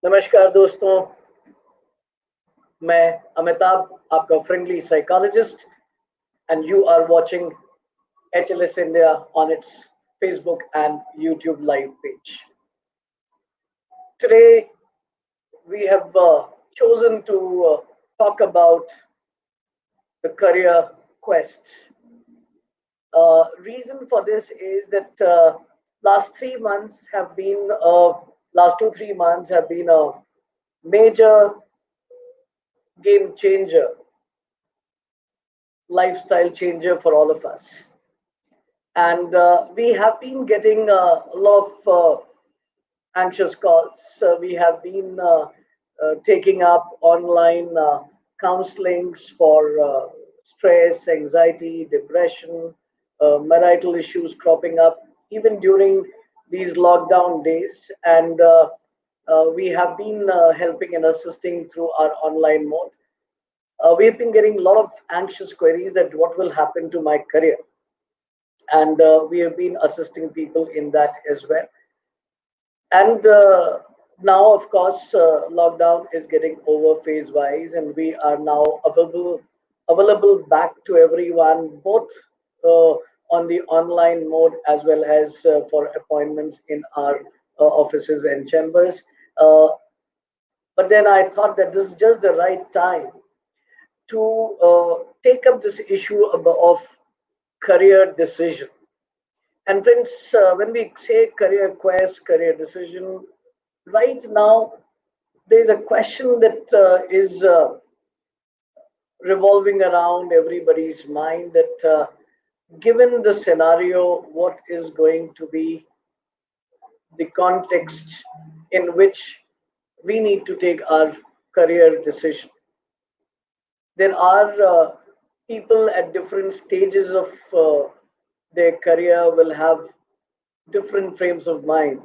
नमस्कार दोस्तों, मैं अमिताभ, आपका friendly psychologist, and you are watching HLS India on its Facebook and YouTube live page. Today, we have chosen to talk about the career quest. Reason for this is that last 3 months have been last 2 3 months have been a major game changer, lifestyle changer for all of us. And we have been getting a lot of anxious calls. We have been taking up online counselings for stress, anxiety, depression, marital issues cropping up even during these lockdown days. And we have been helping and assisting through our online mode. We've been getting a lot of anxious queries that what will happen to my career, and we have been assisting people in that as well. And now, of course, lockdown is getting over phase wise, and we are now available back to everyone, both uh, on the online mode as well as for appointments in our offices and chambers. Uh, but then I thought that this is just the right time to take up this issue of career decision. And friends, when we say career quest, career decision, right now there's a question that is revolving around everybody's mind that given the scenario, what is going to be the context in which we need to take our career decision? There are people at different stages of their career will have different frames of mind.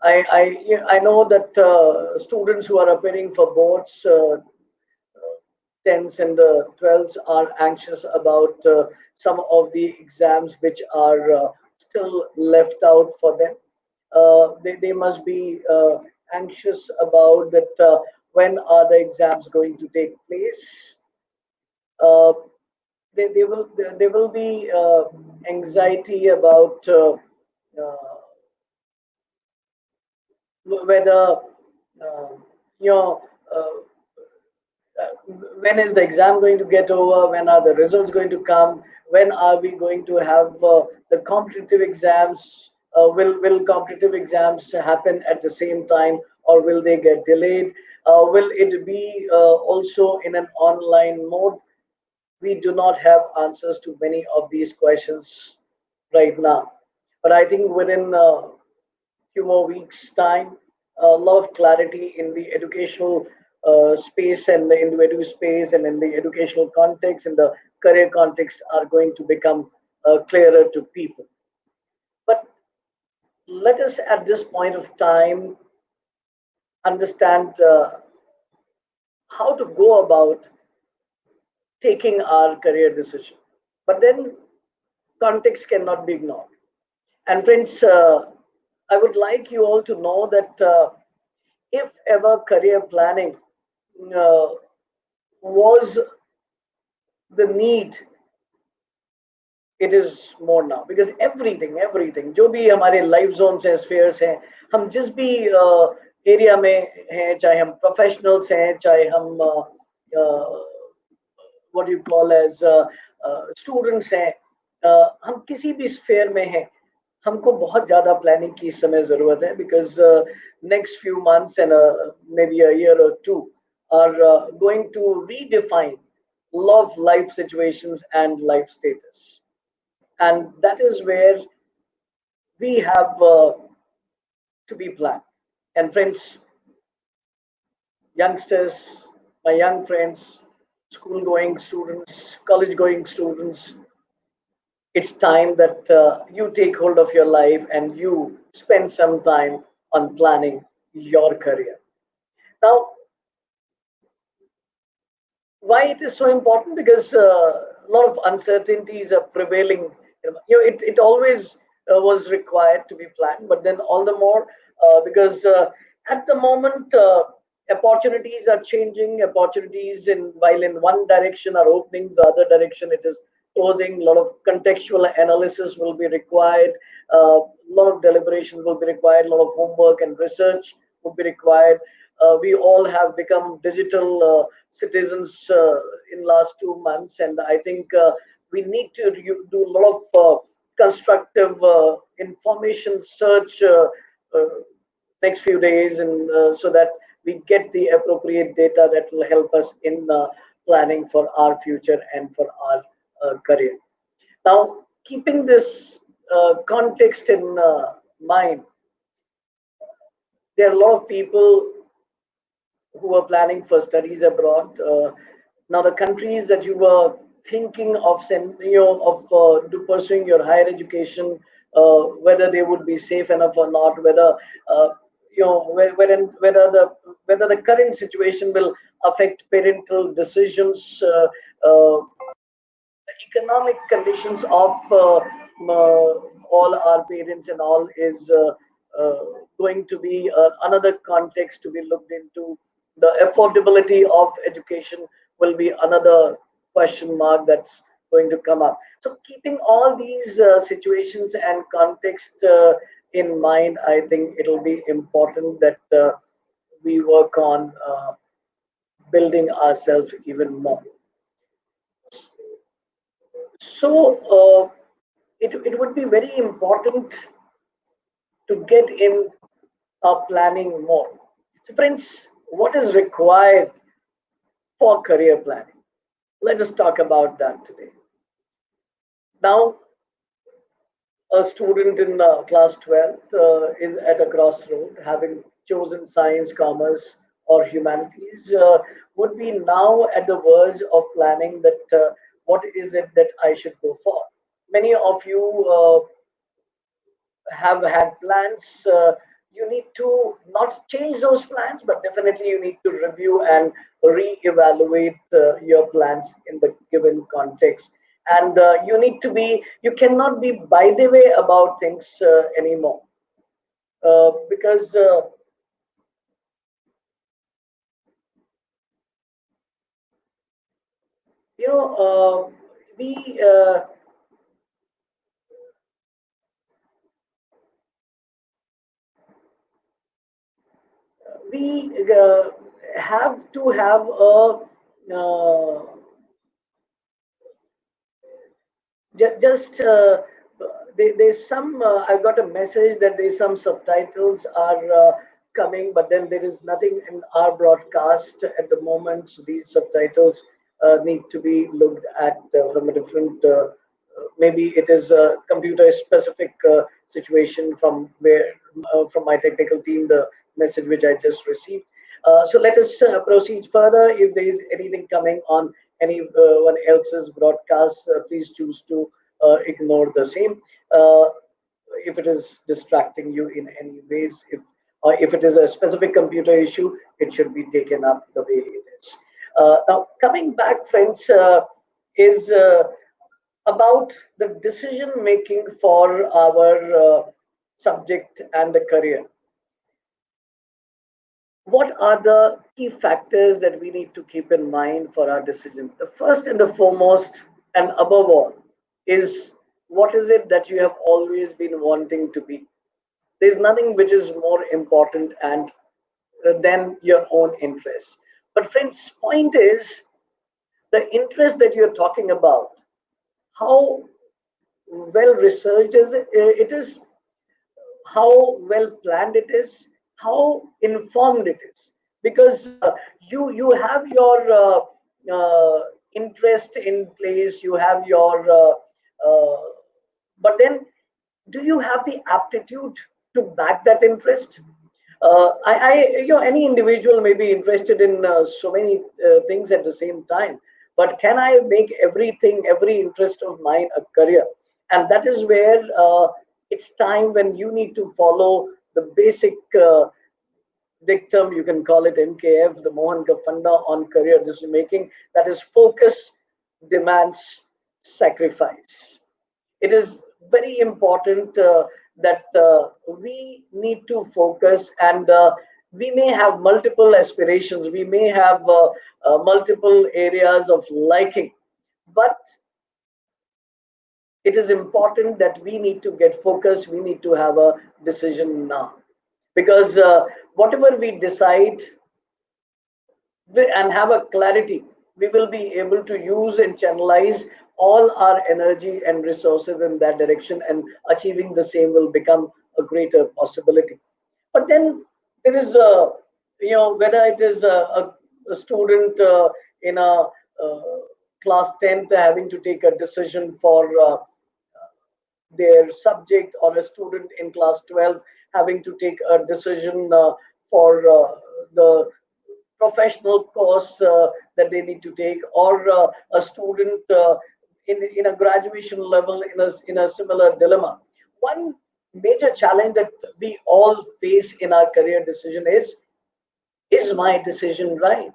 I know that students who are appearing for boards, 10s and the 12s, are anxious about some of the exams which are still left out for them. They must be anxious about that when are the exams going to take place. Uh, there will be anxiety about whether uh, you know uh, when is the exam going to get over, when are the results going to come, when are we going to have the competitive exams, will competitive exams happen at the same time, or will they get delayed, will it be also in an online mode? We do not have answers to many of these questions right now, but I think within few more weeks' time, a lot of clarity in the educational space and the individual space and in the educational context and the career context are going to become clearer to people. But let us, at this point of time, understand how to go about taking our career decision. But then, context cannot be ignored. And friends, I would like you all to know that if ever career planning uh, was the need, it is more now, because everything जो भी हमारे life Jones हैं, spheres हैं, हम जिस भी area में हैं, चाहे हम प्रोफेशनल्स हैं, चाहे हम what you call as students हैं, हम किसी भी स्फीयर में हैं, हमको बहुत ज्यादा प्लानिंग की इस समय जरूरत है, because next few months and may be a year और to are going to redefine love life situations and life status. And that is where we have to be planned. And friends, youngsters, my young friends, school going students, college going students, it's time that you take hold of your life and you spend some time on planning your career. Now, why it is so important? Because a lot of uncertainties are prevailing. It always was required to be planned, but then all the more because At the moment, opportunities are changing. Opportunities in while in one direction are opening, the other direction it is closing. A lot of contextual analysis will be required. A lot of deliberation will be required. A lot of homework and research will be required. We all have become digital citizens in last 2 months, and I think we need to do a lot of constructive information search uh, next few days, and so that we get the appropriate data that will help us in planning for our future and for our career. Now, keeping this context in mind, there are a lot of people who are planning for studies abroad. Now, the countries that you were thinking of, of pursuing your higher education, whether they would be safe enough or not, whether whether the current situation will affect parental decisions, the economic conditions of all our parents and all is uh, going to be another context to be looked into. The affordability of education will be another question mark that's going to come up. So, keeping all these situations and context in mind, I think it'll be important that we work on building ourselves even more. So, it would be very important to get in planning more. So, friends, what is required for career planning? Let us talk about that today. Now, a student in class 12th is at a crossroad, having chosen science, commerce, or humanities, would be now at the verge of planning that what is it that I should go for. Many of you have had plans. You need to not change those plans, but definitely you need to review and re-evaluate your plans in the given context. And you cannot be by the way about things anymore, because you know we we have to have a just there's some I got a message that there's some subtitles are coming, but then there is nothing in our broadcast at the moment, so these subtitles need to be looked at from a different maybe it is a computer specific situation from where from my technical team, the message which I just received. So let us proceed further. If there is anything coming on anyone else's broadcast, please choose to ignore the same. Uh, if it is distracting you in any ways, if it is a specific computer issue, it should be taken up the way it is. Now, coming back, friends, is about the decision making for our subject and the career. What are the key factors that we need to keep in mind for our decision? The first and the foremost, and above all, is what is it that you have always been wanting to be? There's nothing which is more important and than your own interest. But friends, point is the interest that you're talking about. How well researched is it is, how well planned it is, how informed it is, because you have your interest in place, you have your but then do you have the aptitude to back that interest? Any individual may be interested in so many things at the same time, but can I make everything, every interest of mine a career? And that is where it's time when you need to follow the basic dictum, you can call it MKF, the Mohan Funda on career decision making, that is focus demands sacrifice. It is very important that we need to focus and We may have multiple aspirations, we may have multiple areas of liking, but it is important that we need to get focused, we need to have a decision now. Because whatever we decide and have a clarity, we will be able to use and channelize all our energy and resources in that direction, and achieving the same will become a greater possibility. But then there is a, whether it is a student in a class 10th having to take a decision for their subject, or a student in class 12 having to take a decision for the professional course that they need to take, or a student in a graduation level in a similar dilemma. One major challenge that we all face in our career decision is my decision right?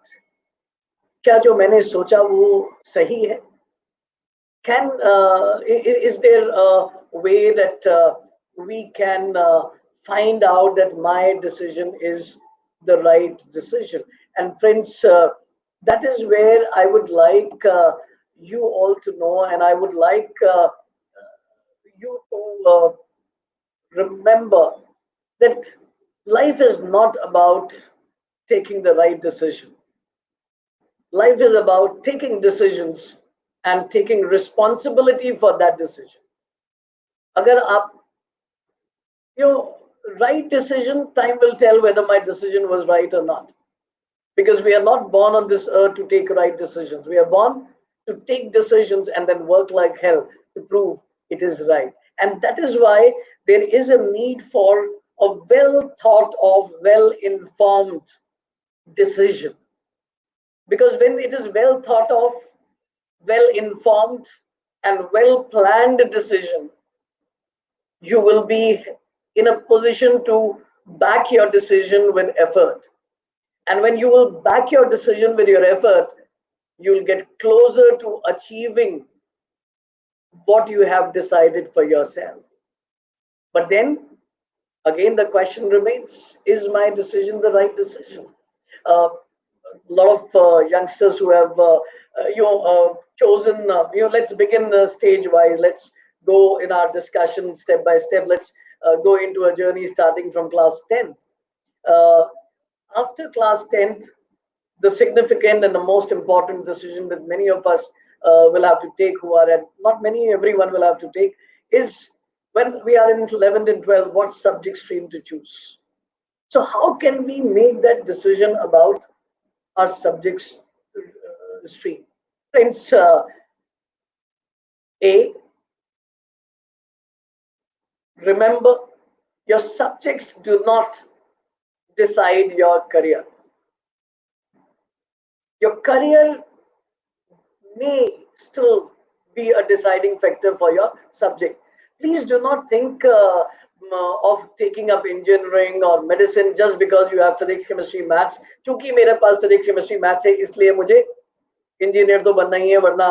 क्या जो मैंने सोचा वो सही है? Can is there a way that we can find out that my decision is the right decision? And friends, that is where I would like you all to know, and I would like you to remember that life is not about taking the right decision. Life is about taking decisions and taking responsibility for that decision. Agar aap, right decision, time will tell whether my decision was right or not. Because we are not born on this earth to take right decisions. We are born to take decisions and then work like hell to prove it is right. And that is why there is a need for a well thought of, well informed decision. Because when it is well thought of, well informed, and well planned decision, you will be in a position to back your decision with effort. And when you will back your decision with your effort, you'll get closer to achieving what you have decided for yourself. But then again, the question remains, is my decision the right decision? A lot of youngsters who have chosen, let's begin stage wise. Let's go in our discussion step by step. Let's go into a journey starting from class 10. Uh, After class 10th, the significant and the most important decision that many of us will have to take, who are at, not many, everyone will have to take, is when we are in 11th and 12th, what subject stream to choose. So how can we make that decision about our subjects stream? Friends, A, remember, your subjects do not decide your career. Your career may still be a deciding factor for your subject. Please do not think of taking up engineering or medicine just because you have physics, chemistry, maths. चूंकि मेरे पास physics, chemistry, maths है, इसलिए मुझे engineer तो बनना ही है, वरना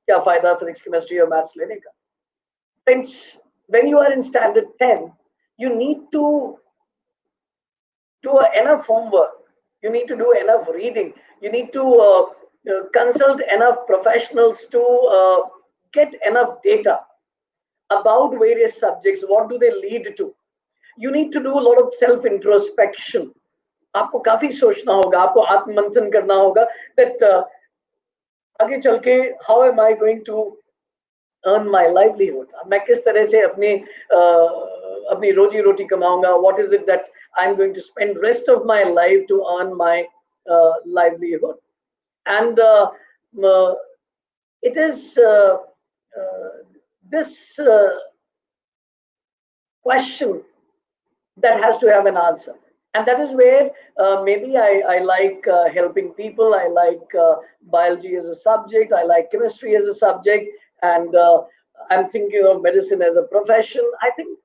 क्या फायदा physics, chemistry और maths लेने का? Friends, when you are in standard 10, you need to do enough homework. You need to do enough reading. You need to consult enough professionals to get enough data about various subjects. What do they lead to? You need to do a lot of self introspection. आपको काफी सोचना होगा, आपको आत्ममंथन करना होगा that आगे चल के how am I going to earn my livelihood? मैं किस तरह से अपनी रोजी रोटी कमाऊंगा? What is it that I'm going to spend rest of my life to earn my livelihood? And it is this question that has to have an answer. And that is where maybe I like helping people. I like biology as a subject. I like chemistry as a subject. And I'm thinking of medicine as a profession. I think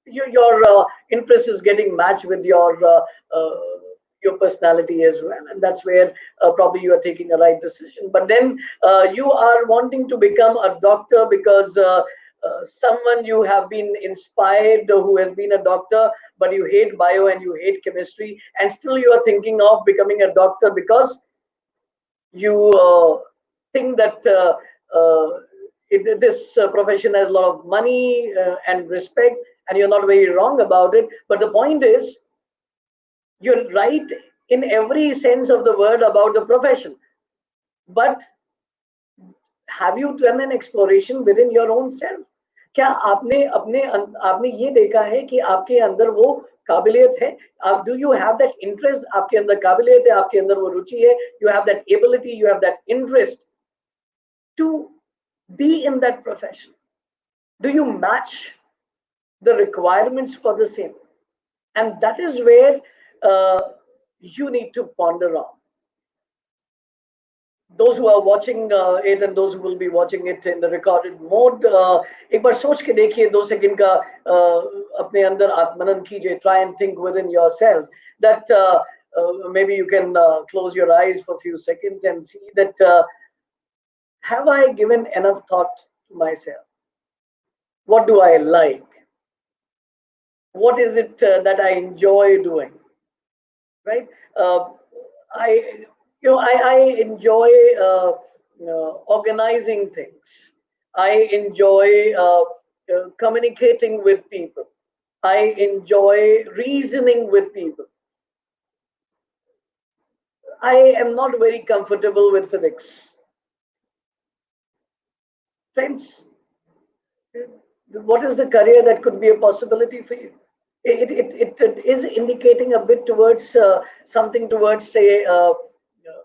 your interest is getting matched with your personality as well, and that's where probably you are taking a right decision. But then you are wanting to become a doctor because someone you have been inspired who has been a doctor but you hate bio and you hate chemistry, and still you are thinking of becoming a doctor because you think that this profession has a lot of money and respect, and you're not very wrong about it. But the point is, you're right in every sense of the word about the profession. But have you done an exploration within your own self? क्या आपने ये देखा है कि आपके अंदर वो काबिलियत है? Do you have that interest? आपके अंदर काबिलियत है, आपके अंदर वो रुचि है, you have that ability, you have that interest to be in that profession. Do you match the requirements for the same? And that is where you need to ponder on. Those who are watching it and those who will be watching it in the recorded mode, एक बार सोच के देखिए 2 second का अपने अंदर आत्मनन कीजिए. Try and think within yourself that maybe you can close your eyes for a few seconds and see that have I given enough thought to myself? What do I like? What is it that I enjoy doing? Right? I enjoy organizing things. I enjoy communicating with people. I enjoy reasoning with people. I am not very comfortable with physics. Friends, what is the career that could be a possibility for you? It is indicating a bit towards something towards, say,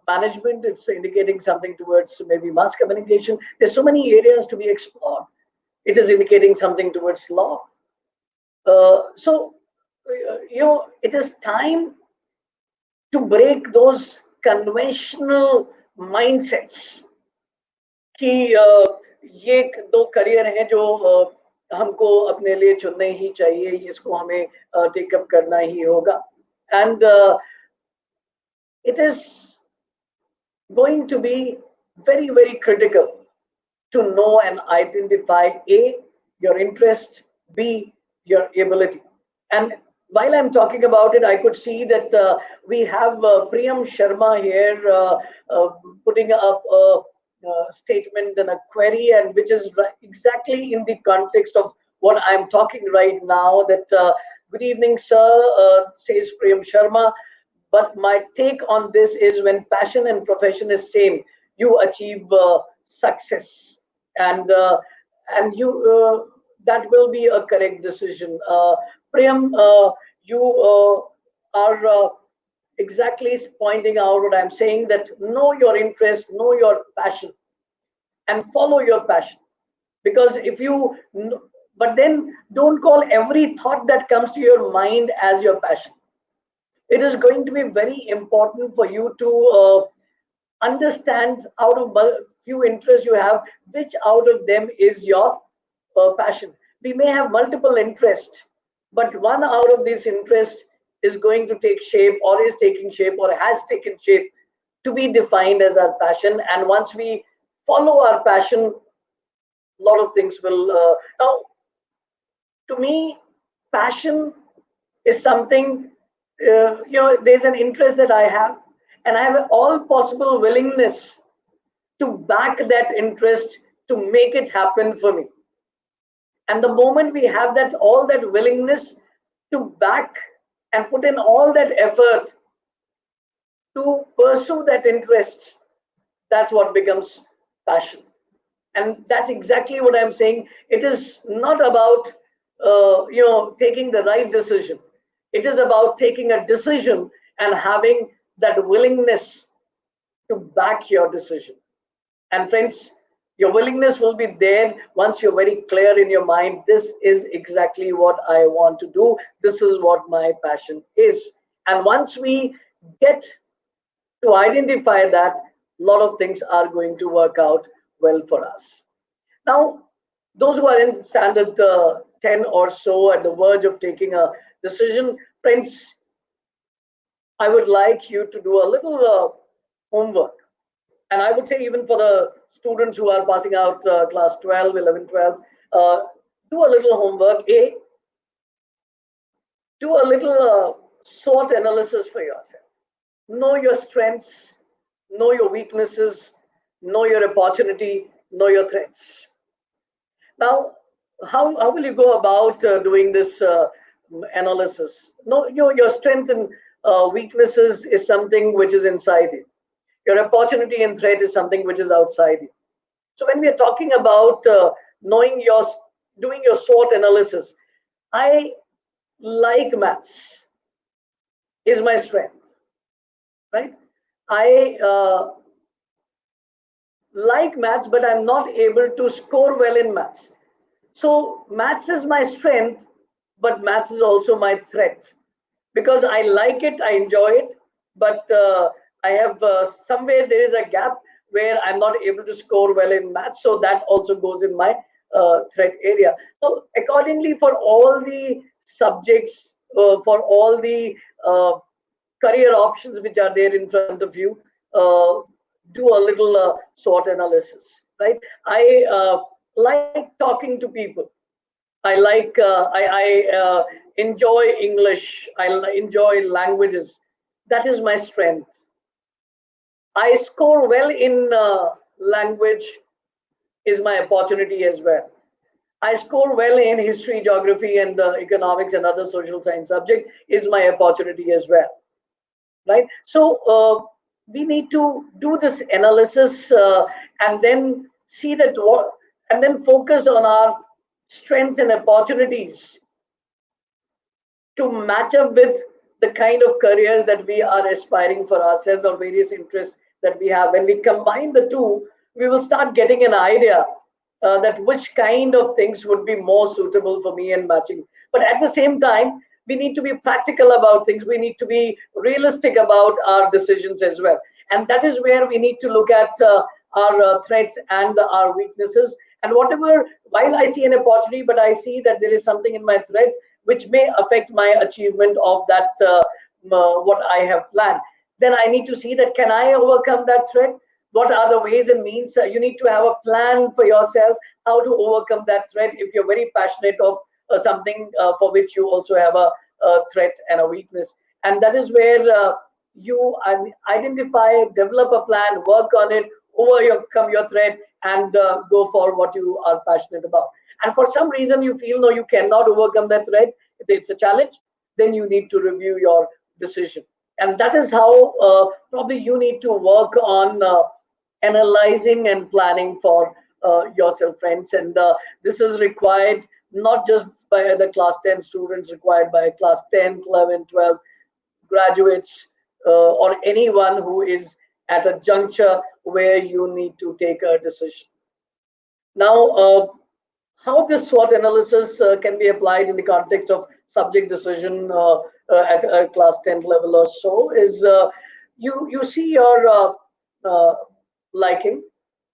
management. It's indicating something towards maybe mass communication. There's so many areas to be explored. It is indicating something towards law. It is time to break those conventional mindsets कि ये 2 career हैं जो हमको अपने लिए चुनने ही चाहिए, इसको हमें टेकअप करना ही होगा. And it is going to be very, very critical to know and identify A, your interest, B, your ability. And while I'm talking about it, I could see that we have Priyam Sharma here putting up a statement and a query, and which is exactly in the context of what I'm talking right now. That good evening, sir, says Priyam Sharma. But my take on this is when passion and profession is same, you achieve success, and you that will be a correct decision. Priyam, you are exactly pointing out what I'm saying, that know your interest, know your passion, and follow your passion. Because if you, but then don't call every thought that comes to your mind as your passion. It is going to be very important for you to understand out of few interests you have, which out of them is your passion. We may have multiple interests, but one out of these interests is going to take shape, or is taking shape, or has taken shape to be defined as our passion. And once we follow our passion, a lot of things will. Now, to me, passion is something, there's an interest that I have, and I have all possible willingness to back that interest to make it happen for me. And the moment we have that, all that willingness to back and put in all that effort to pursue that interest, that's what becomes passion. And that's exactly what I'm saying. It is not about taking the right decision. It is about taking a decision and having that willingness to back your decision. And friends, your willingness will be there once you're very clear in your mind. This is exactly what I want to do. This is what my passion is. And once we get to identify that, a lot of things are going to work out well for us. Now, those who are in standard 10 or so, at the verge of taking a decision, friends, I would like you to do a little homework. And I would say, even for the students who are passing out class 12, 11, 12, do a little homework. A, Do a little SWOT analysis for yourself. Know your strengths, know your weaknesses, know your opportunity, know your threats. Now, how will you go about doing this analysis? No, your strength and weaknesses is something which is inside you. Your opportunity and threat is something which is outside you. So when we are talking about knowing your, doing your SWOT analysis, I like maths is my strength, right? I like maths, but I'm not able to score well in maths. So maths is my strength, but maths is also my threat because I like it, I enjoy it, but I have somewhere there is a gap where I'm not able to score well in maths. So that also goes in my threat area. So accordingly, for all the subjects, for all the career options which are there in front of you, do a little SWOT analysis, right? I like talking to people. I like I enjoy English. Enjoy languages. That is my strength. I score well in language is my opportunity as well. I score well in history, geography, and economics and other social science subject is my opportunity as well, right? So we need to do this analysis and then see that what, and then focus on our strengths and opportunities to match up with the kind of careers that we are aspiring for ourselves or various interests that we have. When we combine the two, we will start getting an idea that which kind of things would be more suitable for me and matching. But at the same time, we need to be practical about things. We need to be realistic about our decisions as well. And that is where we need to look at our threats and our weaknesses. And whatever, while I see an opportunity, but I see that there is something in my threat which may affect my achievement of that what I have planned. Then I need to see that can I overcome that threat? What are the ways and means? You need to have a plan for yourself how to overcome that threat if you're very passionate of something for which you also have a threat and a weakness. And that is where you identify, develop a plan, work on it, overcome your threat, and go for what you are passionate about. And for some reason you feel no, you cannot overcome that threat, it's a challenge, then you need to review your decision. And that is how probably you need to work on analyzing and planning for yourself, friends. And this is required not just by the class 10 students, required by class 10, 11, 12 graduates, or anyone who is at a juncture where you need to take a decision. Now, how this SWOT analysis can be applied in the context of subject decision at a class 10 level or so is you see your uh, liking,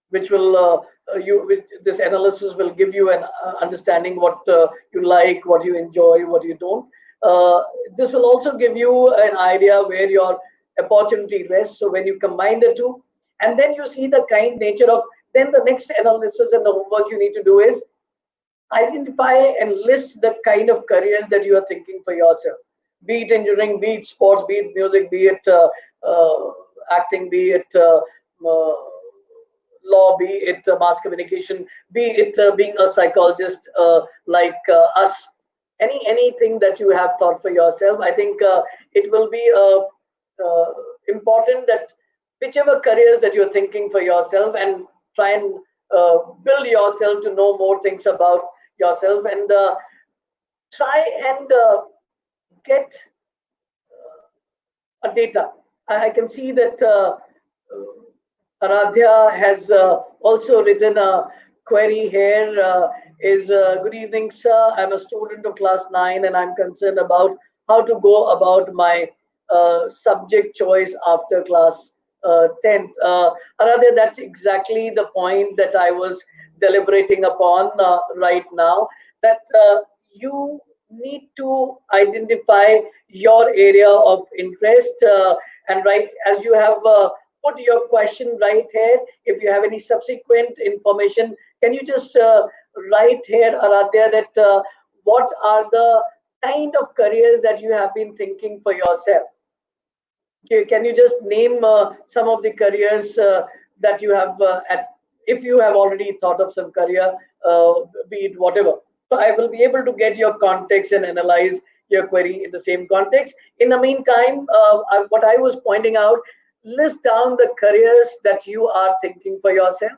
which will this analysis will give you an understanding what you like, what you enjoy, what you don't. Uh, this will also give you an idea where your opportunity rests. So when you combine the two, and then you see the kind nature of, then the next analysis and the homework you need to do is identify and list the kind of careers that you are thinking for yourself, be it engineering, be it sports, be it music, be it acting, be it uh, law, be it mass communication, be it being a psychologist like us. Anything that you have thought for yourself, I think it will be important that whichever careers that you're thinking for yourself, and try and build yourself to know more things about yourself, and try and get a data. I can see that Aradhya has also written a query here. Is good evening, sir. I'm a student of class 9 and I'm concerned about how to go about my subject choice after class 10th. Aradhya, that's exactly the point that I was deliberating upon right now. That you need to identify your area of interest, and right as you have put your question right here. If you have any subsequent information, can you just write here, Aradhya, that what are the kind of careers that you have been thinking for yourself? Can you just name some of the careers that you have if you have already thought of some career, uh, be it whatever. So I will be able to get your context and analyze your query in the same context. In the meantime, what I was pointing out, list down the careers that you are thinking for yourself,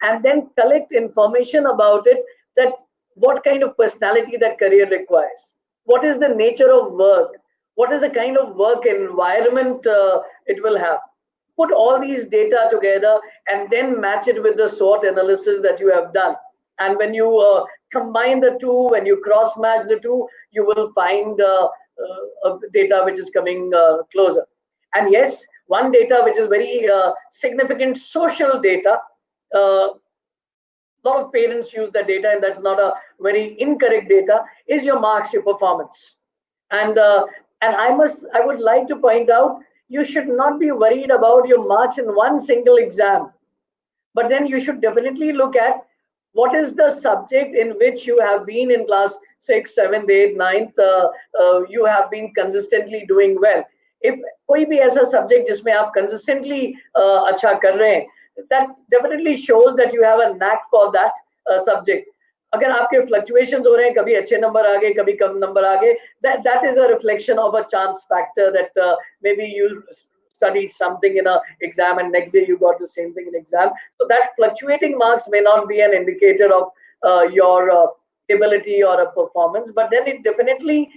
and then collect information about it, that what kind of personality that career requires, what is the nature of work, what is the kind of work environment it will have. Put all these data together and then match it with the SWOT analysis that you have done. And when you combine the two, when you cross match the two, you will find data which is coming closer. And yes, one data which is very significant social data. A lot of parents use the data, and that's not a very incorrect data, is your marks, your performance. And I would like to point out, you should not be worried about your marks in one single exam, but then you should definitely look at what is the subject in which you have been in class 6, 7, 8, 9, you have been consistently doing well. If कोई भी ऐसा subject जिसमें आप consistently अच्छा कर रहे हैं, that definitely shows that you have a knack for that subject. अगर आपके fluctuations हो रहे हैं, कभी अच्छे नंबर आ गए, कभी कम नंबर आ गए, that is a reflection of a chance factor, that maybe you studied something in a exam and next day you got the same thing in exam. So that fluctuating marks may not be an indicator of your ability or a performance, but then it definitely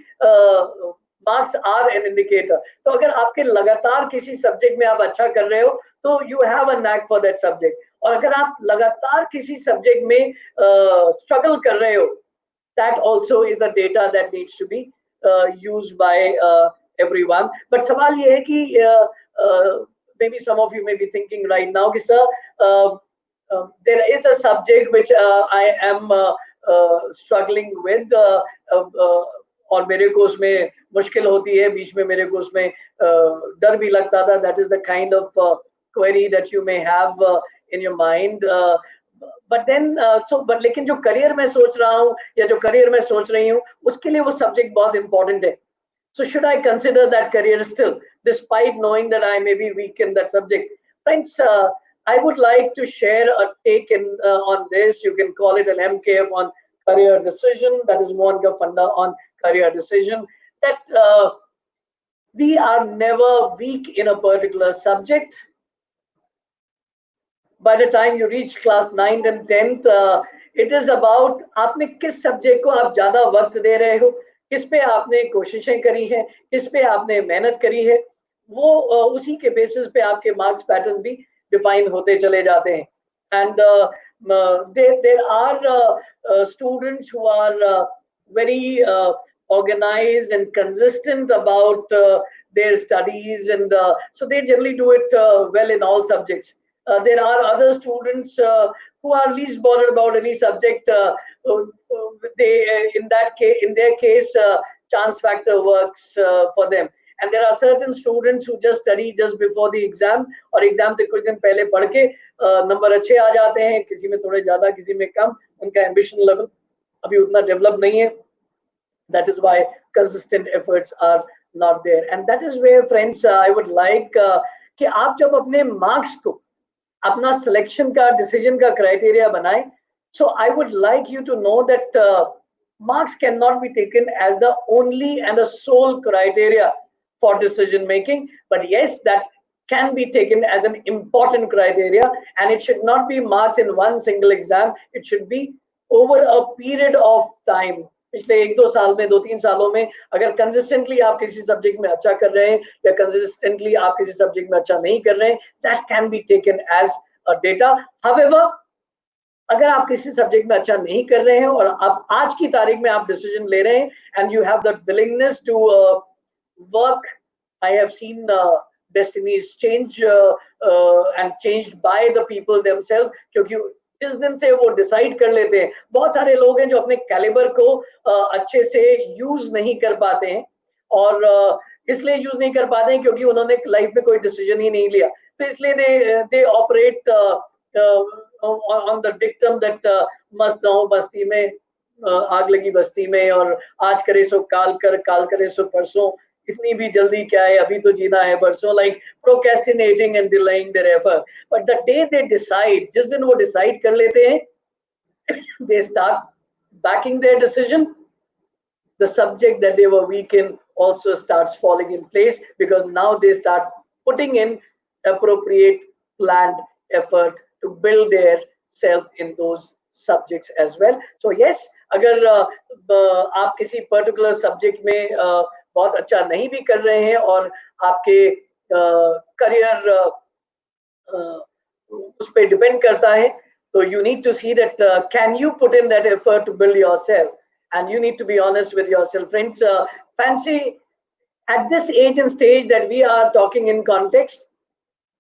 marks are an indicator. तो अगर आपके लगातार किसी subject में आप अच्छा कर रहे हो, तो you have a knack for that subject. और अगर आप लगातार किसी सब्जेक्ट में struggle कर रहे हो, that also is a data that needs to be used by everyone. But सवाल ये है कि maybe some of you may be thinking right now, कि sir, there is a subject which I am struggling with, और मेरे को उसमें मुश्किल होती है, बीच में मेरे को उसमें डर भी लगता था. That is the kind of query that you may have in your mind. But then but लेकिन जो करियर मैं सोच रहा हूँ या जो करियर मैं सोच रही हूँ, उसके लिए वो सब्जेक्ट बहुत इंपॉर्टेंट है. So should I consider that career still, despite knowing that I may be weak in that subject? Friends, I would like to share a take on this. You can call it an MKF on career decision. That is Mohan Funda on career decision. That we are never weak in a particular subject. By the time you reach class 9th and 10th, it is about आपने किस subject को आप ज्यादा वक्त दे रहे हो, किस पे आपने कोशिशें करी हैं, किस पे आपने मेहनत करी है, वो उसी के बेसिस पे आपके मार्क्स पैटर्न भी डिफाइन होते चले जाते हैं. And there are students who are very organized and consistent about their studies, and so they generally do it well in all subjects. There are other students who are least bothered about any subject. They in their case, chance factor works for them. And there are certain students who just study just before the exam, और exam से कुछ दिन पहले पढ़ के number अच्छे आ जाते हैं, किसी में थोड़े ज्यादा, किसी में कम. उनका एम्बिशन लेवल अभी उतना डेवलप नहीं है. That is why consistent efforts are not there. And that is where, friends, I would like कि आप जब अपने मार्क्स को अपना सिलेक्शन का, डिसीजन का क्राइटेरिया बनाए, so I would like you to know that marks cannot be taken as the only and a sole criteria for decision making, but yes, that can be taken as an important criteria, and it should not be marks in one single exam. It should be over a period of time. पिछले 1-2 साल में, 2-3 सालों में अगर consistently आप किसी subject में अच्छा कर रहे हैं या कंसिस्टेंटली आप किसी सब्जेक्ट में अच्छा नहीं कर रहे हैं, that can be taken as a data. However, अगर आप किसी सब्जेक्ट में अच्छा नहीं कर रहे हैं और आप आज की तारीख में आप डिसीजन ले रहे हैं, and you have that willingness to work, I have seen destinies change and changed by the people themselves, क्योंकि जिस दिन से वो डिसाइड कर लेते हैं. बहुत सारे लोग हैं जो अपने कैलिबर को अच्छे से यूज नहीं कर पाते हैं, और इसलिए यूज नहीं कर पाते हैं क्योंकि उन्होंने लाइफ में कोई डिसीजन ही नहीं लिया. तो इसलिए they operate on the dictum that मस्त ना हो बस्ती में, आग लगी बस्ती में, और आज करे सो काल कर, काल करे सो परसों, इतनी भी जल्दी क्या है, अभी तो जीना है बरसों, like procrastinating and delaying their effort. But the day they decide, जिस दिन वो डिसाइड कर लेते हैं, they start backing their decision, the subject that they were weak in also starts falling in place, because now they start putting in appropriate planned effort to build their self in those subjects as well. So yes, अगर आप किसी particular subject में बहुत अच्छा नहीं भी कर रहे हैं, और आपके करियर उस पर डिपेंड करता है, so you need to see that can you put in that effort to build yourself, and you need to be honest with yourself, friends. Fancy at this age and stage that we are talking in context,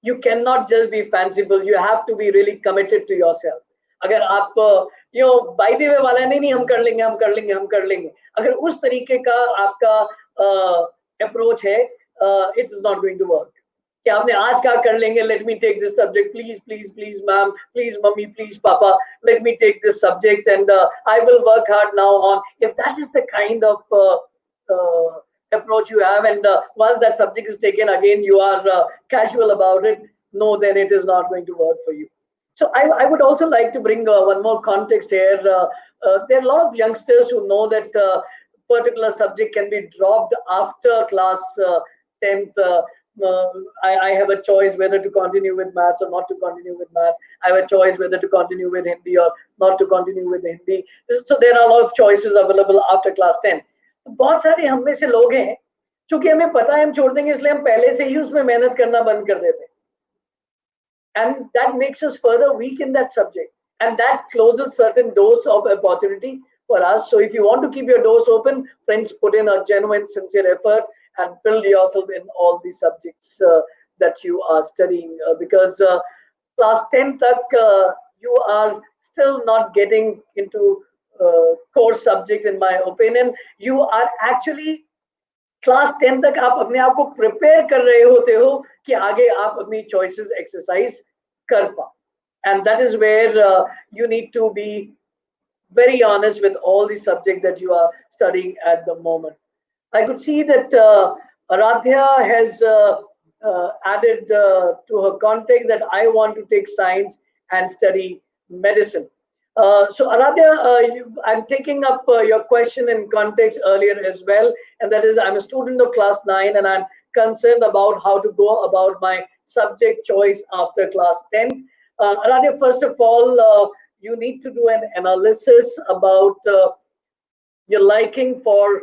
you cannot just be fanciful, you have to be really committed to yourself. अगर आप by the way वाला नहीं, हम कर लेंगे, हम कर लेंगे, हम कर लेंगे, अगर उस तरीके का आपका अप्रोच है, it is not going to work. कि आपने आज क्या कर लेंगे, let me take this subject, please please please ma'am, please mummy, please पापा, let me take this subject and I will work hard now on. If that is the kind of approach you have, and once that subject is taken again, you are casual about it, no, then it is not going to work for you. So I would also like to bring one more context here. There are a lot of youngsters who know that particular subject can be dropped after class 10th. I have a choice whether to continue with maths or not to continue with maths. I have a choice whether to continue with Hindi or not to continue with Hindi. So there are a lot of choices available after class 10. तो बहुत सारे हम में से लोग हैं, चूंकि हमें पता है हम छोड़ देंगे, इसलिए हम पहले से ही उसमें मेहनत करना बंद कर देते हैं. And that makes us further weak in that subject, and that closes certain doors of opportunity for us. So if you want to keep your doors open, friends, put in a genuine, sincere effort and build yourself in all the subjects that you are studying, because class 10 tak you are still not getting into core subject, in my opinion. You are actually class 10 तक आप अपने आप को prepare कर रहे होते हो कि आगे आप अपनी चॉइसेस एक्सरसाइज कर पाओ. And that is where you need to be very honest with all the subject that you are studying at the moment. I could see that Aradhya has added to her context that I want to take science and study medicine. So Aradhya, I'm taking up your question in context earlier as well, and that is, I'm a student of class 9 and I'm concerned about how to go about my subject choice after class 10. Aradhya, first of all, you need to do an analysis about your liking for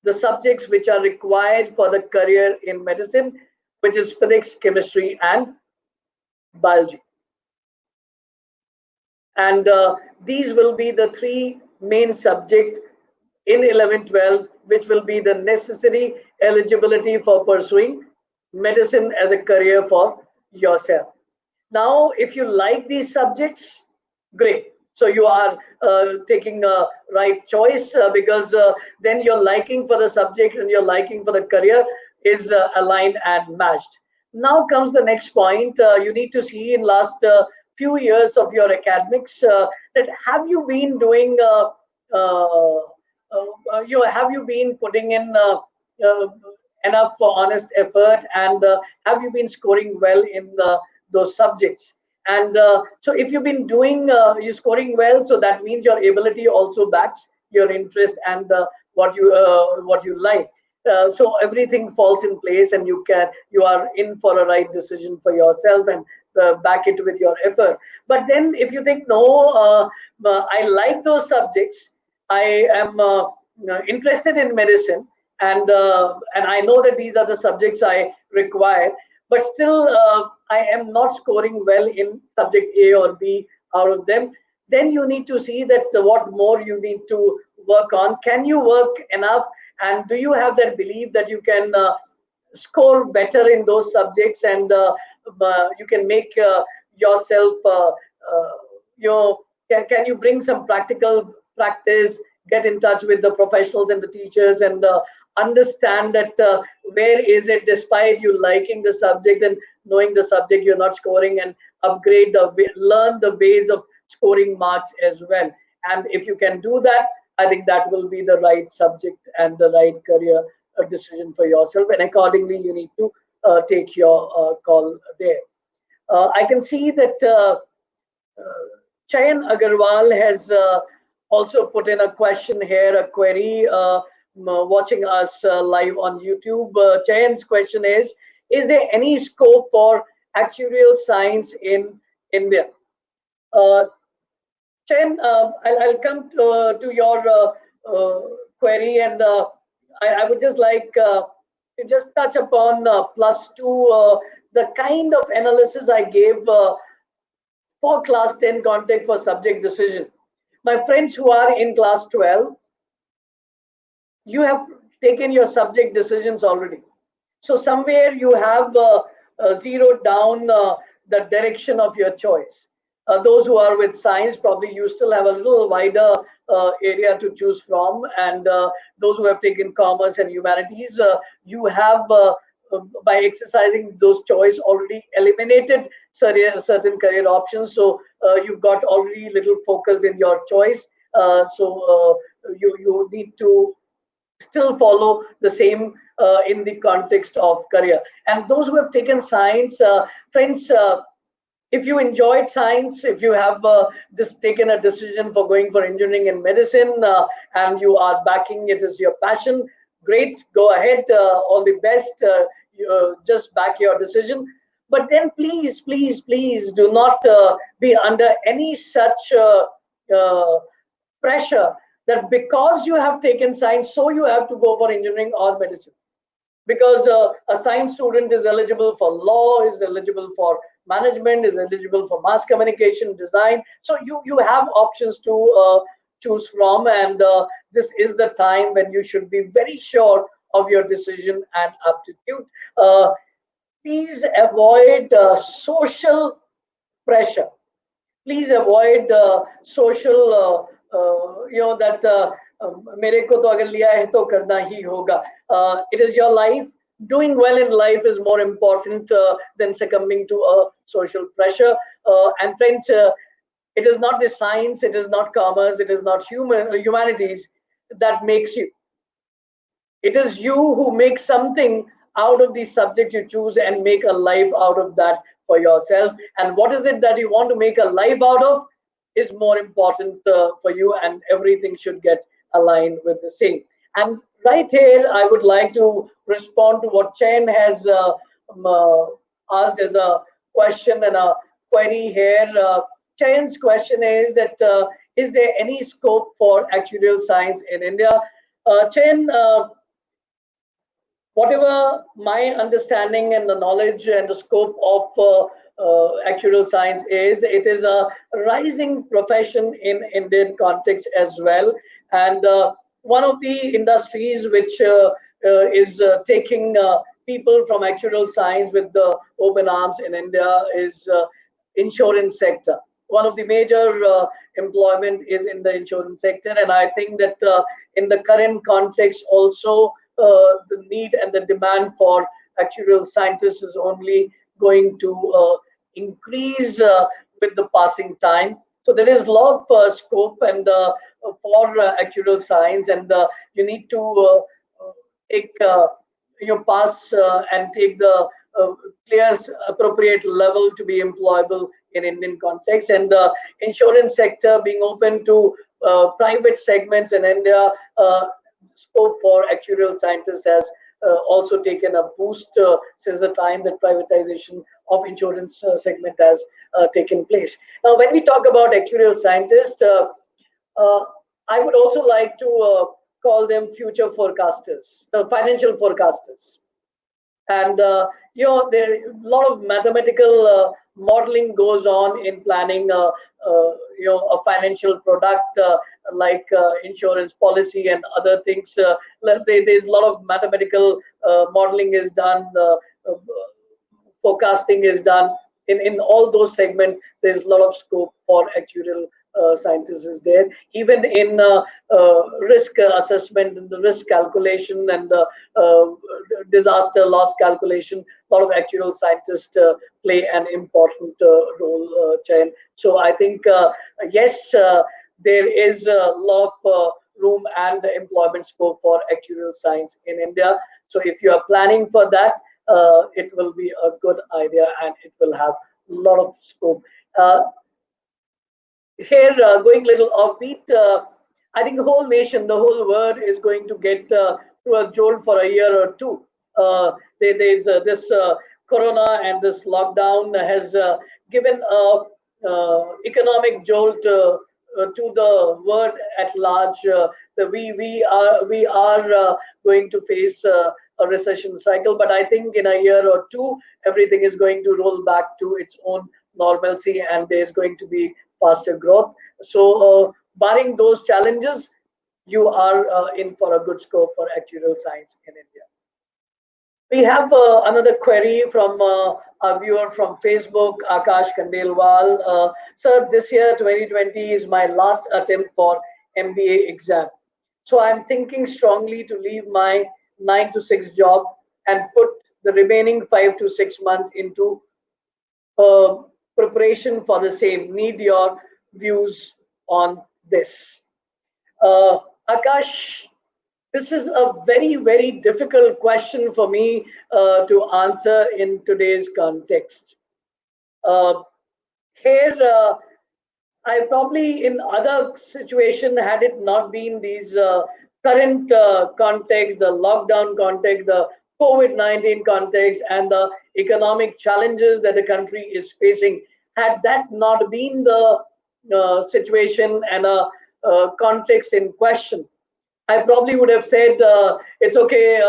the subjects which are required for the career in medicine, which is physics, chemistry, and biology. And these will be the three main subjects in 11-12, which will be the necessary eligibility for pursuing medicine as a career for yourself. Now, if you like these subjects, great. So you are taking a right choice, because then your liking for the subject and your liking for the career is aligned and matched. Now comes the next point. You need to see in last few years of your academics, that have you been doing have you been putting in enough for honest effort, and have you been scoring well in those subjects? And so if you've been doing you scoring well, so that means your ability also backs your interest and what you like. So everything falls in place, and you are in for a right decision for yourself, and back it with your effort. But then if you think, no, I like those subjects, I am interested in medicine, and I know that these are the subjects I require, but still I am not scoring well in subject A or B out of them, then you need to see that what more you need to work on. Can you work enough, and do you have that belief that you can score better in those subjects, and you can make yourself can you bring some practical practice, get in touch with the professionals and the teachers, and understand that where is it, despite you liking the subject and knowing the subject, you're not scoring, and upgrade learn the ways of scoring marks as well. And if you can do that, I think that will be the right subject and the right career decision for yourself. And accordingly, you need to take your call there. I can see that Chayan Agarwal has also put in a question here, a query, watching us live on YouTube. Chayan's question is there any scope for actuarial science in India? Uh, Chayan, I'll come to your query, and I would just like to just touch upon plus two, the kind of analysis I gave for class 10 context for subject decision. My friends who are in class 12, you have taken your subject decisions already. So somewhere you have zeroed down the direction of your choice. Those who are with science, probably you still have a little wider area to choose from. And those who have taken commerce and humanities, you have, by exercising those choice, already eliminated certain career options. So you've got already little focused in your choice. You need to still follow the same in the context of career. And those who have taken science, friends, if you enjoyed science, if you have taken a decision for going for engineering and medicine, and you are backing it as your passion, great, go ahead, all the best. Just back your decision. But then please, please, please do not be under any such pressure that because you have taken science, so you have to go for engineering or medicine. Because a science student is eligible for law, is eligible for management, is eligible for mass communication, design. So you have options to choose from, and this is the time when you should be very sure of your decision and aptitude. Please avoid social pressure. Please avoid social, that मेरे को तो अगर लिया है तो करना ही होगा. It is your life. Doing well in life is more important than succumbing to a social pressure. And friends, it is not the science, it is not commerce, it is not humanities that makes you. It is you who make something out of the subject you choose and make a life out of that for yourself. And what is it that you want to make a life out of is more important for you, and everything should get aligned with the same. And right here, I would like to respond to what Chen has asked as a question and a query here. Chen's question is there any scope for actuarial science in India? Chen, whatever my understanding and the knowledge and the scope of actuarial science is, it is a rising profession in Indian context as well. And one of the industries which is taking people from actuarial science with the open arms in India is insurance sector. One of the major employment is in the insurance sector, and I think that in the current context also, the need and the demand for actuarial scientists is only going to increase with the passing time. So there is a lot of scope and for actuarial science, and you need to take pass and take the clear appropriate level to be employable in Indian context. And the insurance sector being open to private segments in India, scope for actuarial scientists has also taken a boost since the time that privatization of insurance segment has taken place. Now, when we talk about actuarial scientists, I would also like to call them future forecasters, financial forecasters. And there a lot of mathematical modeling goes on in planning a financial product like insurance policy and other things. There's a lot of mathematical modeling is done, forecasting is done in all those segments. There's a lot of scope for actuarial scientists is there. Even in risk assessment and the risk calculation and the disaster loss calculation, a lot of actuarial scientists play an important role, Chayan. So I think, yes, there is a lot of room and employment scope for actuarial science in India. So if you are planning for that, it will be a good idea and it will have a lot of scope. Here, going little offbeat, I think the whole nation, the whole world is going to get through a jolt for a year or two. There's this corona and this lockdown has given a economic jolt to the world at large. We are going to face a recession cycle, but I think in a year or two, everything is going to roll back to its own normalcy, and there's going to be faster growth. So, barring those challenges, you are in for a good scope for actuarial science in India. We have another query from a viewer from Facebook, Akash Kandelwal. Sir, this year 2020 is my last attempt for MBA exam. So I'm thinking strongly to leave my 9 to 6 job and put the remaining 5 to 6 months into uh, preparation for the same. Need your views on this. Uh, Akash, this is a very, very difficult question for me to answer in today's context. Uh, here, I probably in other situation, had it not been these current context, the lockdown context, the COVID-19 context, and the economic challenges that the country is facing, had that not been the situation and a context in question, I probably would have said, it's okay,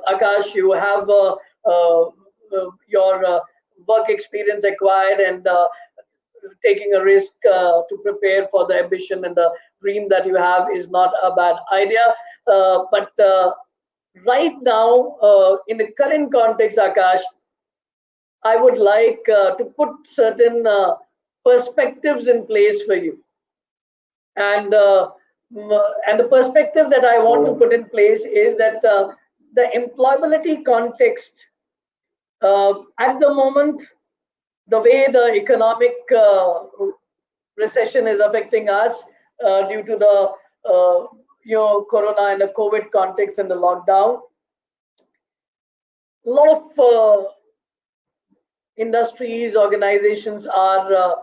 Akash, you have your work experience acquired and taking a risk to prepare for the ambition and the dream that you have is not a bad idea. But right now, in the current context, Akash, I would like to put certain perspectives in place for you. And the perspective that I want to put in place is that the employability context at the moment, the way the economic recession is affecting us due to the corona and the COVID context and the lockdown, a lot of industries, organizations are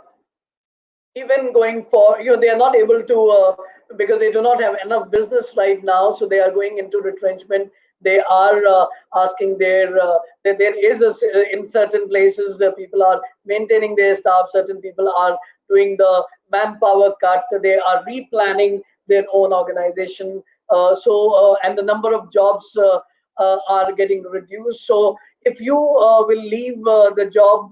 even going for, they are not able to because they do not have enough business right now, so they are going into retrenchment. They are asking there is in certain places the people are maintaining their staff, certain people are doing the manpower cut, they are replanning their own organization, and the number of jobs are getting reduced. So if you will leave the job,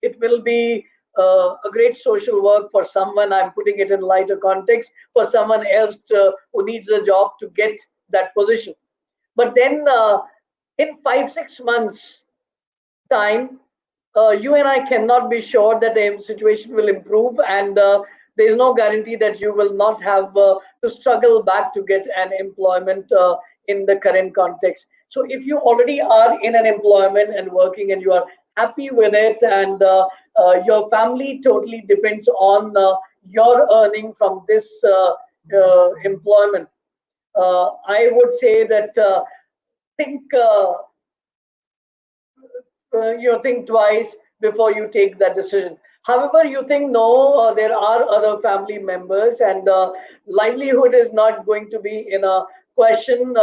it will be a great social work for someone. I'm putting it in lighter context for someone else who needs a job to get that position. But then in 5 6 months time, you and I cannot be sure that the situation will improve, and there is no guarantee that you will not have to struggle back to get an employment in the current context. So if you already are in an employment and working and you are happy with it, and your family totally depends on your earning from this employment, I would say that think think twice before you take that decision. However, you think no, there are other family members, and livelihood is not going to be in a question.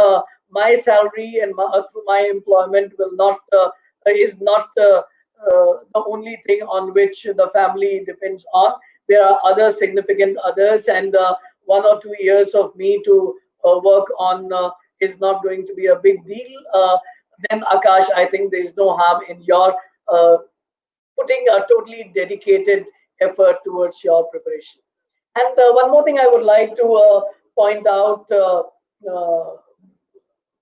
My salary and through my employment will not is not the only thing on which the family depends on. There are other significant others, and 1 or 2 years of me to work on is not going to be a big deal. Then Akash, I think there is no harm in your putting a totally dedicated effort towards your preparation. And one more thing I would like to point out, uh,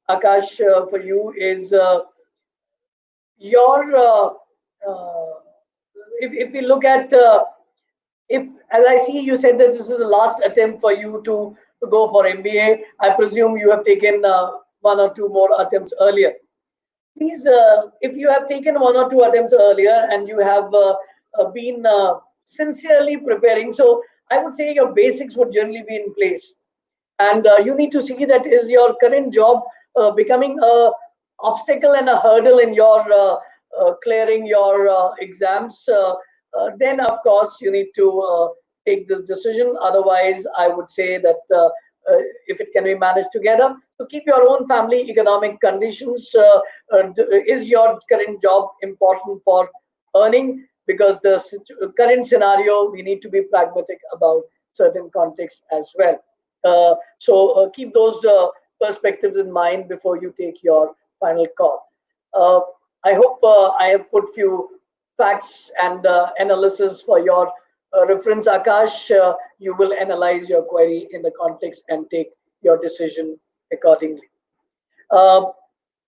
Akash, for you is your if we look at if, as I see, you said that this is the last attempt for you to go for MBA. I presume you have taken 1 or 2 more attempts earlier. Please, if you have taken 1 or 2 attempts earlier and you have been sincerely preparing, so I would say your basics would generally be in place, and you need to see that is your current job becoming a obstacle and a hurdle in your clearing your exams. Then of course you need to take this decision. Otherwise I would say that if it can be managed together, so keep your own family economic conditions. Is your current job important for earning? Because the current scenario, we need to be pragmatic about certain contexts as well. Keep those perspectives in mind before you take your final call. Uh, I hope I have put few facts and analysis for your reference, Akash. You will analyze your query in the context and take your decision accordingly. Uh,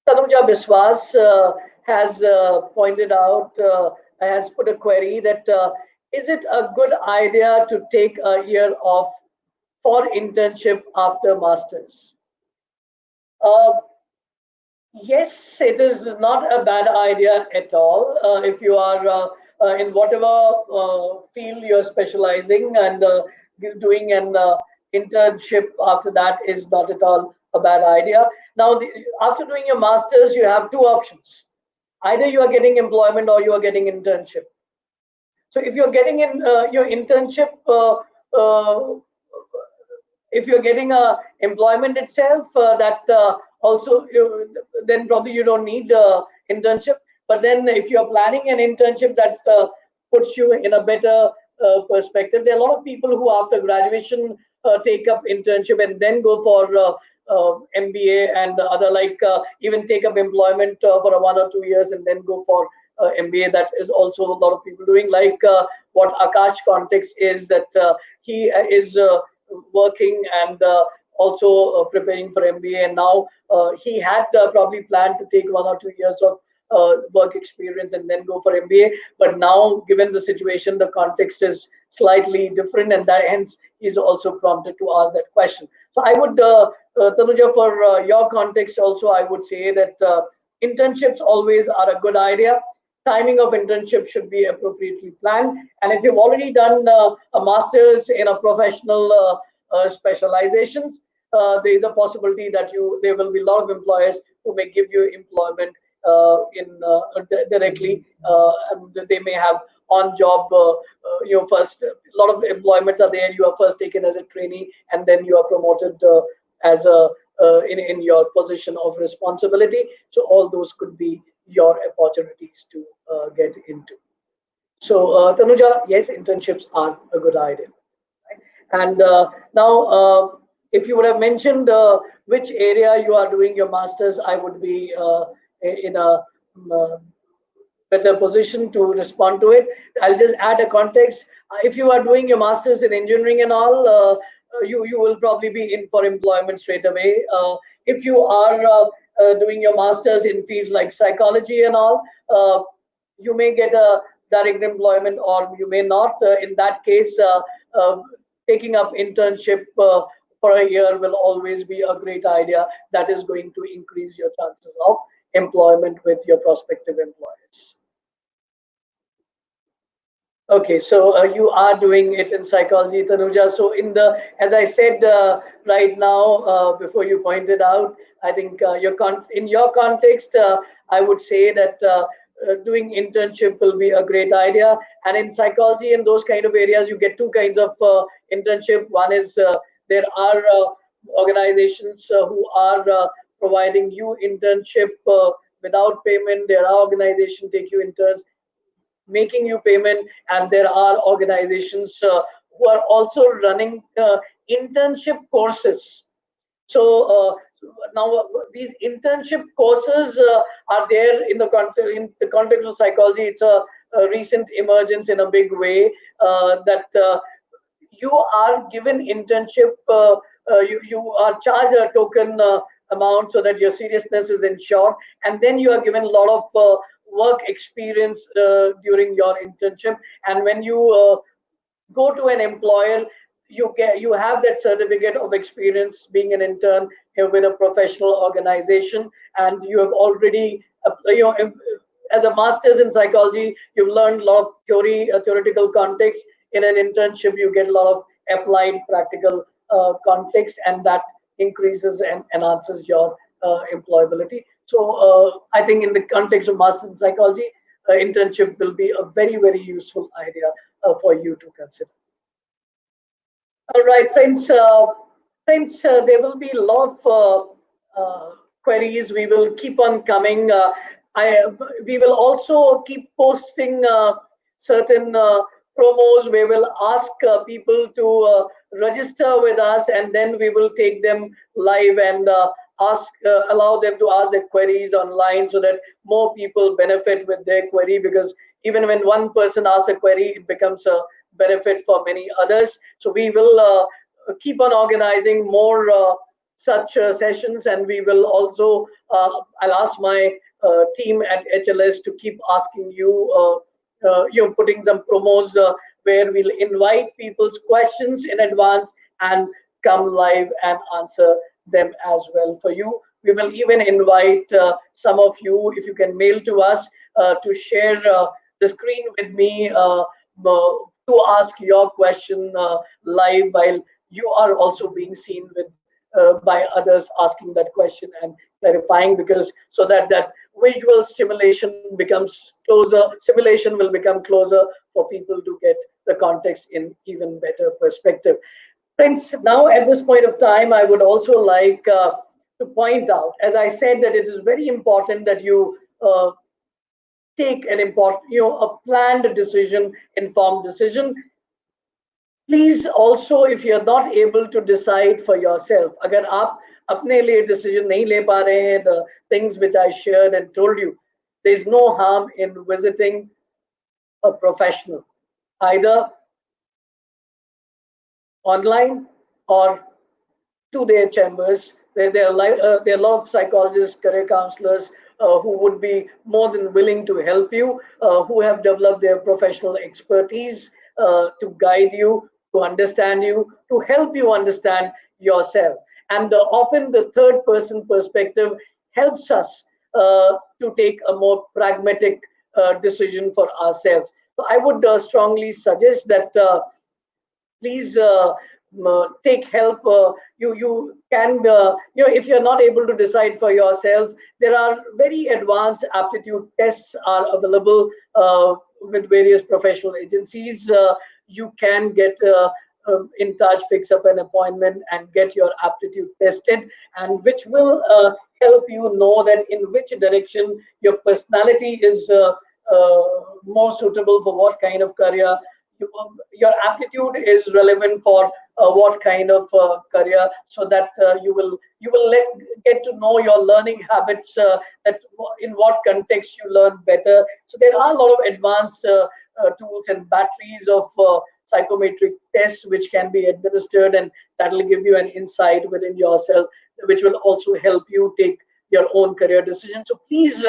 Tanuja Biswas has pointed out, has put a query that is it a good idea to take a year off for internship after masters? Uh, yes, it is not a bad idea at all. If you are in whatever field you're specializing, and doing an internship after that is not at all a bad idea. Now, after doing your masters, you have two options. Either you are getting employment or you are getting internship. So if you're getting in your internship, if you're getting a employment itself, that also then probably you don't need internship. But then if you're planning an internship, that puts you in a better perspective. There are a lot of people who after graduation take up internship and then go for MBA and other, like even take up employment for a 1 or 2 years and then go for MBA. That is also a lot of people doing, like what Akash context is, that he is working and also preparing for MBA, and now he had probably planned to take 1 or 2 years of work experience and then go for MBA. But now, given the situation, the context is slightly different, and that hence he's also prompted to ask that question. So I would, Tanuja, for your context also, I would say that internships always are a good idea. Timing of internship should be appropriately planned. And if you've already done a master's in a professional specializations, there is a possibility that there will be a lot of employers who may give you employment directly, and they may have on-job. Your first, a lot of employments are there. You are first taken as a trainee, and then you are promoted as a in your position of responsibility. So all those could be your opportunities to get into. So Tanuja, yes, internships are a good idea. Right? And now, if you would have mentioned which area you are doing your masters, I would be in a better position to respond to it. I'll just add a context. If you are doing your masters in engineering and all, you will probably be in for employment straight away. If you are doing your masters in fields like psychology and all, you may get a direct employment or you may not. In that case, taking up internship for a year will always be a great idea. That is going to increase your chances of employment with your prospective employers. Okay, so you are doing it in psychology, Tanuja. So as I said right now, before you pointed out, I think in your context, I would say that doing internship will be a great idea. And in psychology and those kind of areas, you get two kinds of internship. One is there are organizations who are providing you internship without payment. There are organizations take you interns making you payment, and there are organizations who are also running internship courses. So now these internship courses are there in the context of psychology. It's a recent emergence in a big way, that you are given internship. You are charged a token amount so that your seriousness is ensured, and then you are given a lot of work experience during your internship. And when you go to an employer, you have that certificate of experience being an intern with a professional organization, and you have already as a master's in psychology, you've learned a lot of theoretical context. In an internship, you get a lot of applied practical context, and that increases and enhances your employability. So I think in the context of master in psychology, internship will be a very, very useful idea for you to consider. All right, friends. There will be a lot of queries. We will keep on coming. We will also keep posting certain promos. We will ask people to register with us, and then we will take them live and allow them to ask their queries online, so that more people benefit with their query. Because even when one person asks a query, it becomes a benefit for many others. So we will keep on organizing more such sessions, and we will also I'll ask my team at HLS to keep asking you putting some promos where we'll invite people's questions in advance and come live and answer them as well for you. We will even invite some of you, if you can mail to us, to share the screen with me to ask your question live, while you are also being seen with by others asking that question and clarifying, because so that that visual stimulation becomes closer, simulation will become closer for people to get the context in even better perspective. Friends, now at this point of time, I would also like to point out, as I said, that it is very important that you take an important, a planned decision, informed decision. Please also, if you're not able to decide for yourself, अगर आप अपने लिए decision नहीं ले पा रहे हैं, the things which I shared and told you, there is no harm in visiting a professional, either online or to their chambers. There are a lot of psychologists, career counselors who would be more than willing to help you, who have developed their professional expertise to guide you, to understand you, to help you understand yourself. And often the third person perspective helps us to take a more pragmatic decision for ourselves. So I would strongly suggest that please take help. You can if you're not able to decide for yourself, there are very advanced aptitude tests are available with various professional agencies. You can get in touch, fix up an appointment, and get your aptitude tested, and which will help you know that in which direction your personality is more suitable for what kind of career. Your aptitude is relevant for what kind of career, so that you will get to know your learning habits, that in what context you learn better. So there are a lot of advanced tools and batteries of psychometric tests which can be administered, and that will give you an insight within yourself, which will also help you take your own career decisions. So please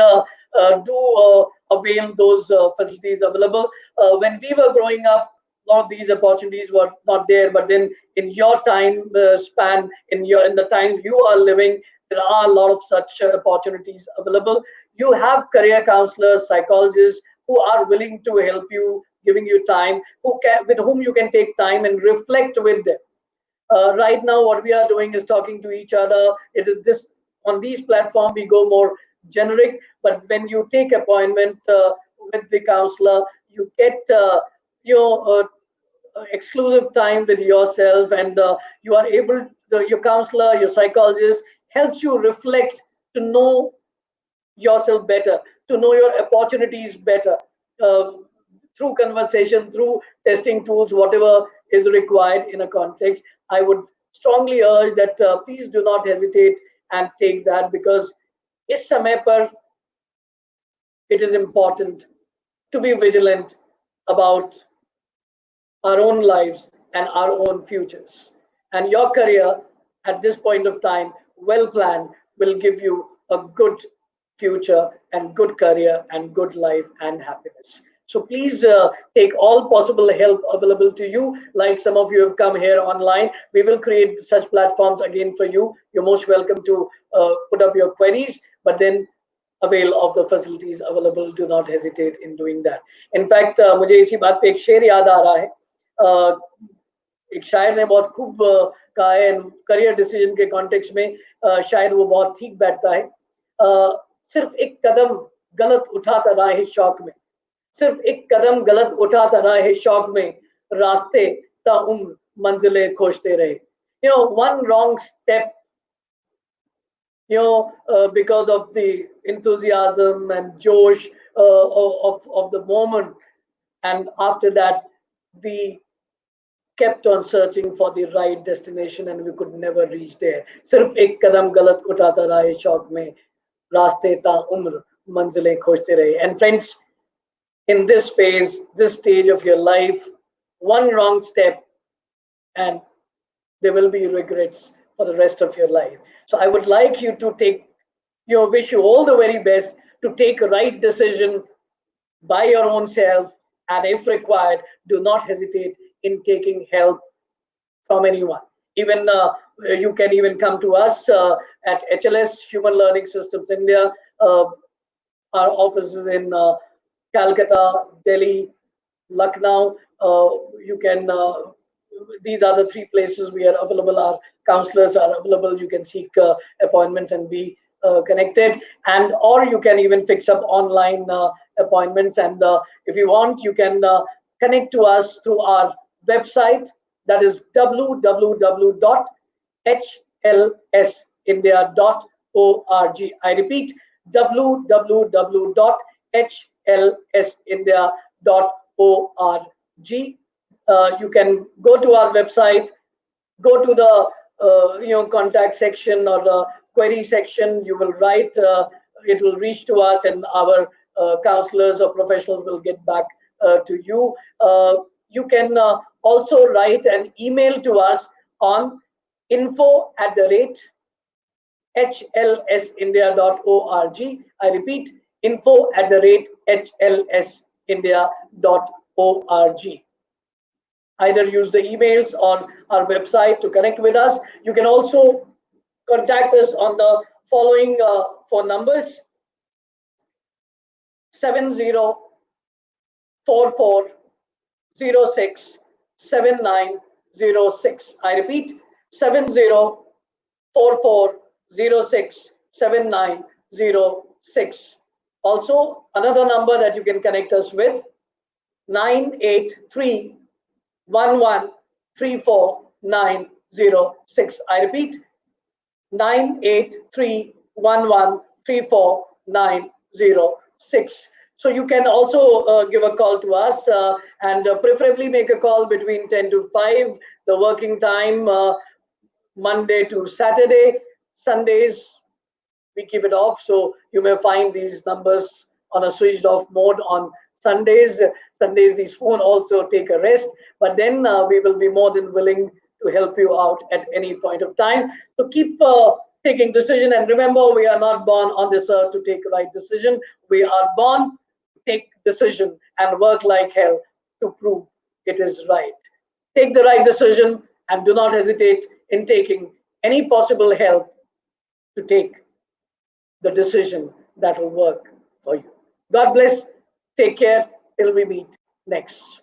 do avail those facilities available. When we were growing up, a lot of these opportunities were not there, but then in your time span, in the times you are living, there are a lot of such opportunities available. You have career counselors, psychologists who are willing to help you, giving you time, with whom you can take time and reflect with them. Right now, what we are doing is talking to each other. It is this on these platforms we go more generic, but when you take appointment with the counselor, you get your exclusive time with yourself, and you are able. Your counselor, your psychologist helps you reflect, to know yourself better, to know your opportunities better, through conversation, through testing tools, whatever is required in a context. I would strongly urge that please do not hesitate and take that, because इस समय पर it is important to be vigilant about our own lives and our own futures. And your career at this point of time, well planned, will give you a good future and good career and good life and happiness. So please take all possible help available to you. Like some of you have come here online, we will create such platforms again for you. You're most welcome to put up your queries, but then avail of the facilities available. Do not hesitate in doing that. In fact, मुझे इसी बात पे एक शेर याद आ रहा है. एक शायर ने बहुत खूब कहा है, करियर डिसीजन के कॉन्टेक्स्ट में शायद वो बहुत ठीक बैठता है। सिर्फ एक कदम गलत उठाता रहा है शौक में, सिर्फ एक कदम गलत उठाता रहा है शौक में, रास्ते ता उम्र मंजिलें खोजते रहे। One wrong step, because of the enthusiasm and josh of the moment, and after that we kept on searching for the right destination and we could never reach there. सिर्फ एक कदम गलत उठाता रहा है शौक में, रास्ते ता उम्र मंजिलें खोजते रहे. And friends, in this phase, this stage of your life, one wrong step and there will be regrets for the rest of your life. So I would like you to wish you all the very best to take a right decision by your own self, and if required, do not hesitate in taking help from anyone. Even you can even come to us at HLS Human Learning Systems India. Our offices in Calcutta, Delhi, Lucknow. You can. These are the three places we are available. Our counselors are available. You can seek appointments and be connected, and or you can even fix up online appointments. And if you want, you can connect to us through our website, that is www.hlsindia.org. I repeat, www.hlsindia.org. You can go to our website, go to the contact section or the query section. You will write, it will reach to us, and our counselors or professionals will get back to you. You can also write an email to us on info@hlsindia.org. I repeat, info@hlsindia.org. Either use the emails or our website to connect with us. You can also contact us on the following phone numbers: 7044067906. I repeat, 7044067906. Also, another number that you can connect us with, 983113496. I repeat, 983113496. So you can also give a call to us, and preferably make a call between 10 to 5, the working time, Monday to Saturday. Sundays we keep it off, so you may find these numbers on a switched off mode on Sundays. Sundays these phone also take a rest, but then we will be more than willing to help you out at any point of time. So keep taking decision, and remember, we are not born on this earth to take right decision. We are born to take decision and work like hell to prove it is right. Take the right decision and do not hesitate in taking any possible help to take the decision that will work for you. God bless. Take care till we meet next.